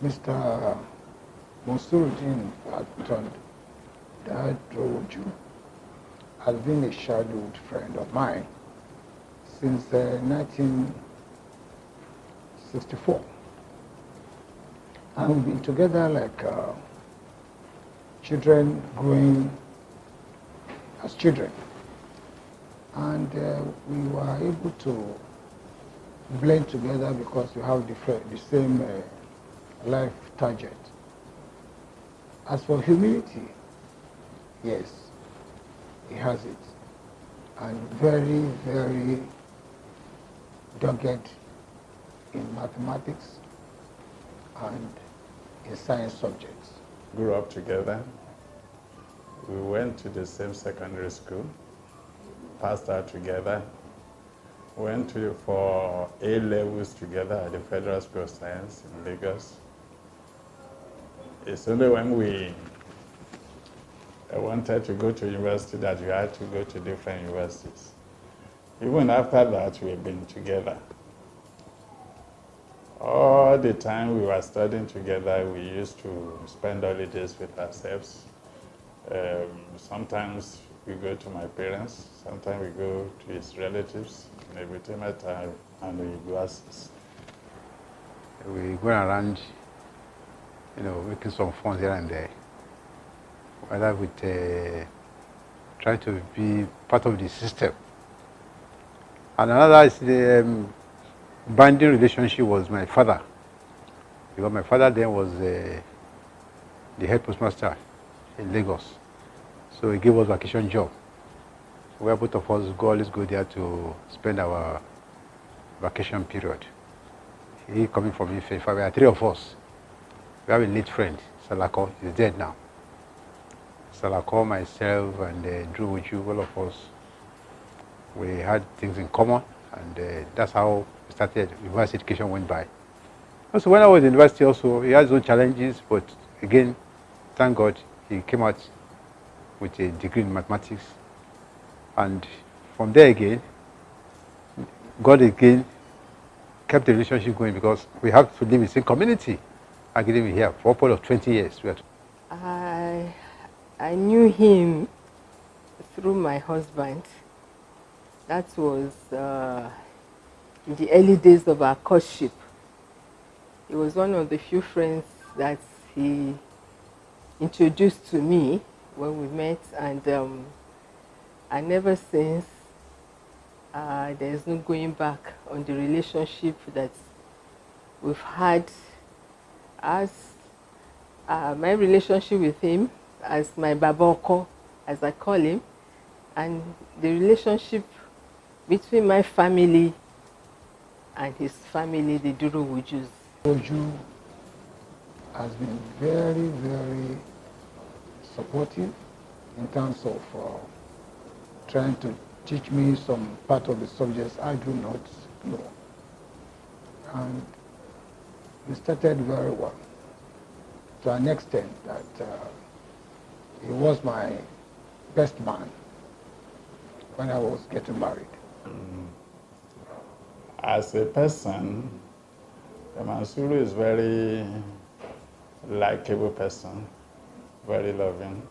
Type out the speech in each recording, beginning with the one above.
Mr. Monsuruddin Durowoju has been a childhood friend of mine since 1964. And we've been together like children growing as children. And we were able to blend together because we have the same life target. As for humility, yes, he has it. And very, very dogged in mathematics and in science subjects. Grew up together. We went to the same secondary school, passed out together, went for A levels together at the Federal School of Science in Lagos. It's only when we wanted to go to university that we had to go to different universities. Even after that, we've been together. All the time we were studying together, we used to spend holidays with ourselves. Sometimes we go to my parents, sometimes we go to his relatives, in every time, and we go assist. We go around, making some fun here and there, whether with trying to be part of the system. And another is the binding relationship was my father, because my father then was the head postmaster in Lagos. So he gave us vacation job, where both of us always go there to spend our vacation period. He coming from Ife, we are three of us. We have a late friend, Salako, he's dead now. Salako, myself, and Durowoju, all of us, we had things in common, and that's how we started. University education went by. Also, when I was in university, also he had his own challenges, but again, thank God, he came out with a degree in mathematics, and from there again, God again kept the relationship going because we have to live in the same community. I gave him here for a period of 20 years. I knew him through my husband. That was in the early days of our courtship. He was one of the few friends that he introduced to me when we met, and ever since, there's no going back on the relationship that we've had. As my relationship with him, as my Baboko, as I call him, and the relationship between my family and his family, the Durowojus. Durowoju has been very, very supportive in terms of trying to teach me some part of the subjects I do not know. And we started very well, to an extent that he was my best man when I was getting married. As a person, Mansuru is very likable person, very loving.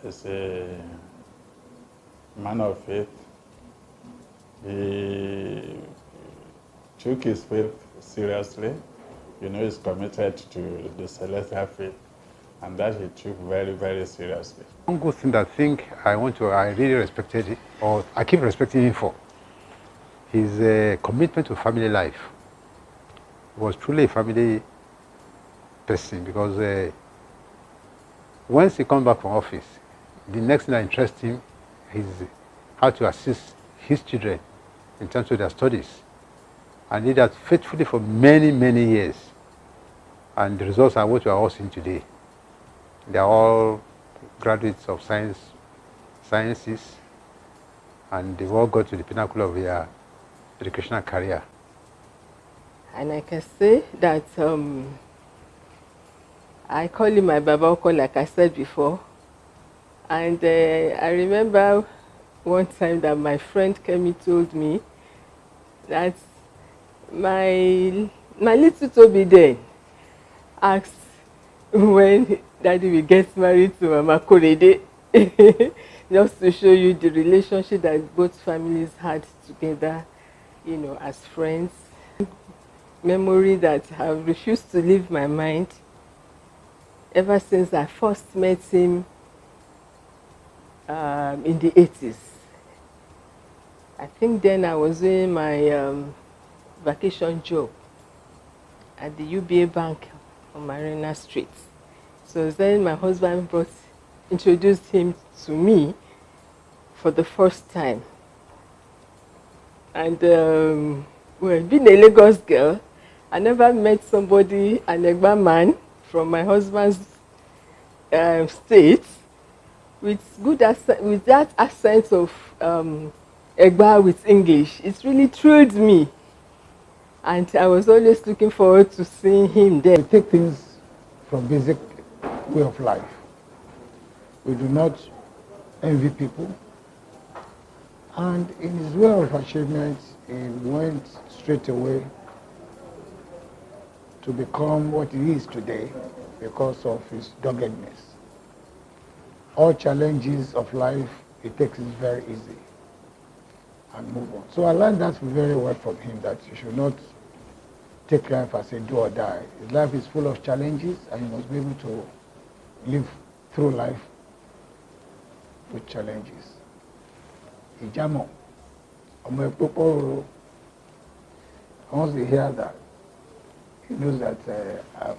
He's a man of faith. He took his faith seriously. He's committed to the celestial faith, and that he took very, very seriously. One good thing that I really respected, or I keep respecting him for, his commitment to family life. He was truly a family person, because once he comes back from office, the next thing that interests him is how to assist his children in terms of their studies. And he did that faithfully for many, many years. And the results are what we are all seeing today. They are all graduates of sciences, and they've all got to the pinnacle of their educational career. And I can say that I call him my Babako, like I said before. And I remember one time that my friend came and told me that my My little Toby then asked when Daddy will get married to Mama Korede, just to show you the relationship that both families had together, you know, as friends. Memory that have refused to leave my mind ever since I first met him in the 80s. I think then I was doing my vacation job at the UBA Bank on Marina Street. So then my husband introduced him to me for the first time. And well, being a Lagos girl, I never met somebody, an Egba man from my husband's state, with with that accent of Egba with English. It really thrilled me, and I was always looking forward to seeing him there. We take things from basic way of life. We do not envy people. And in his way of achievement, he went straight away to become what he is today because of his doggedness. All challenges of life, he takes it very easy and move on. So I learned that very well from him, that you should not take life as a do or die. His life is full of challenges, and you must be able to live through life with challenges. Ijamo, once he hears that, he knows that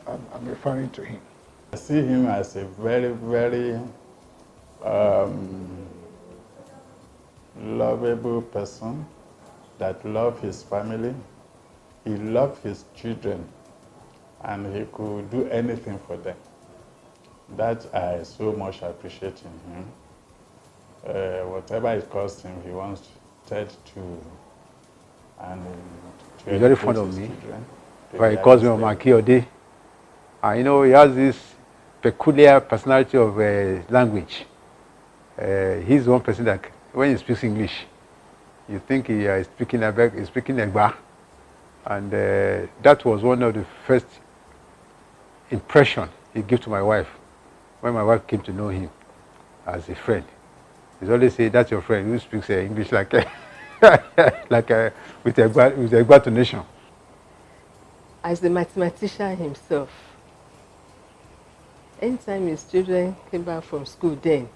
I'm referring to him. I see him as a very, very lovable person that loves his family. He loved his children, and he could do anything for them. That I so much appreciate in him. Whatever it cost him, he wanted to, and to He's very fond of me. Children. But he calls me Omakiode. And you know, he has this peculiar personality of language. He's one person that, when he speaks English, you think he is speaking Egba. And that was one of the first impression he gave to my wife when my wife came to know him as a friend. He's always say, "That's your friend who speaks English like with Egba tonation." As the mathematician himself, anytime his children came back from school then,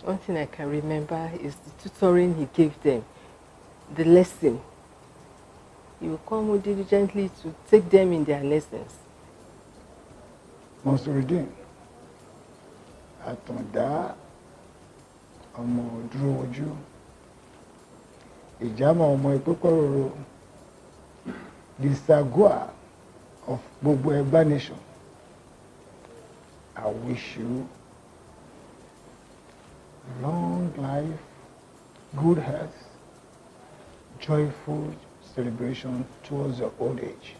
one thing I can remember is the tutoring he gave them, the lesson. He will come diligently to take them in their lessons. Monsuridin, Atonda, Durowoju, Ijamo Omo Ipokororo, the Sagua of Gbogbo Egba Nation. I wish you long life, good health, joyful celebration towards your old age.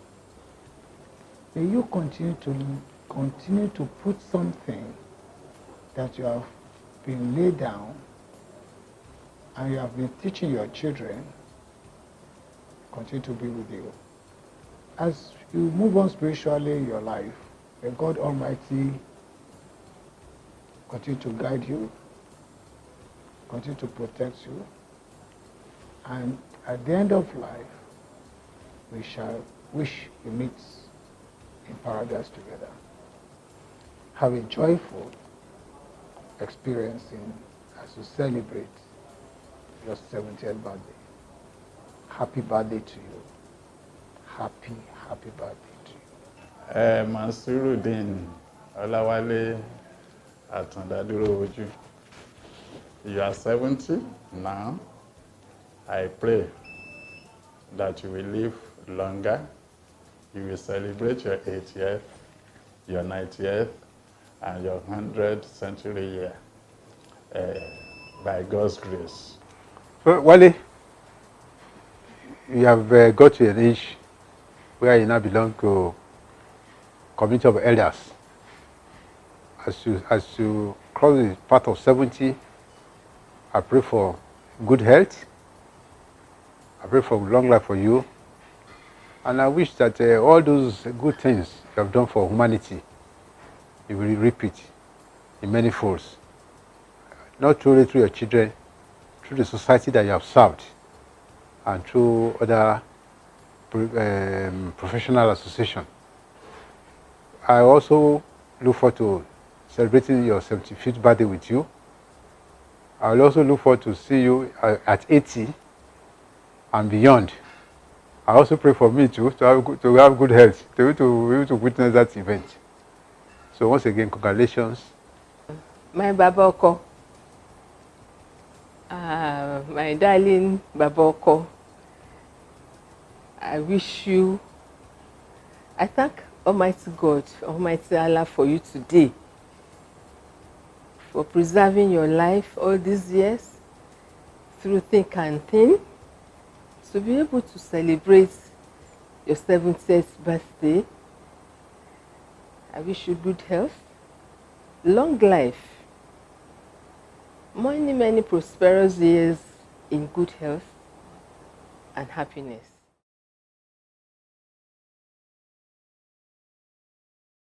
May you continue to put something that you have been laid down and you have been teaching your children, continue to be with you. As you move on spiritually in your life, may God Almighty continue to guide you, continue to protect you, and at the end of life, we shall wish you meet in paradise together. Have a joyful experience as you celebrate your 70th birthday. Happy birthday to you. Happy birthday to you. Mansurudin Olawale Atanda Durowoju. You are 70 now. I pray that you will live longer. You will celebrate your 80th, your 90th, and your 100th century year by God's grace. So, Wale, you have got to an age where you now belong to community of elders. As you cross the path of 70, I pray for good health. I pray for long life for you. And I wish that all those good things you have done for humanity, you will repeat in many folds. Not truly through your children, through the society that you have served, and through other professional associations. I also look forward to celebrating your 75th birthday with you. I will also look forward to see you at 80 and beyond. I also pray for me too to have good health, to be able to witness that event. So once again, congratulations. My Baboko, my darling Baboko, I wish you, I thank Almighty God, Almighty Allah for you today, for preserving your life all these years through thick and thin, to be able to celebrate your 70th birthday. I wish you good health, long life, many prosperous years in good health and happiness.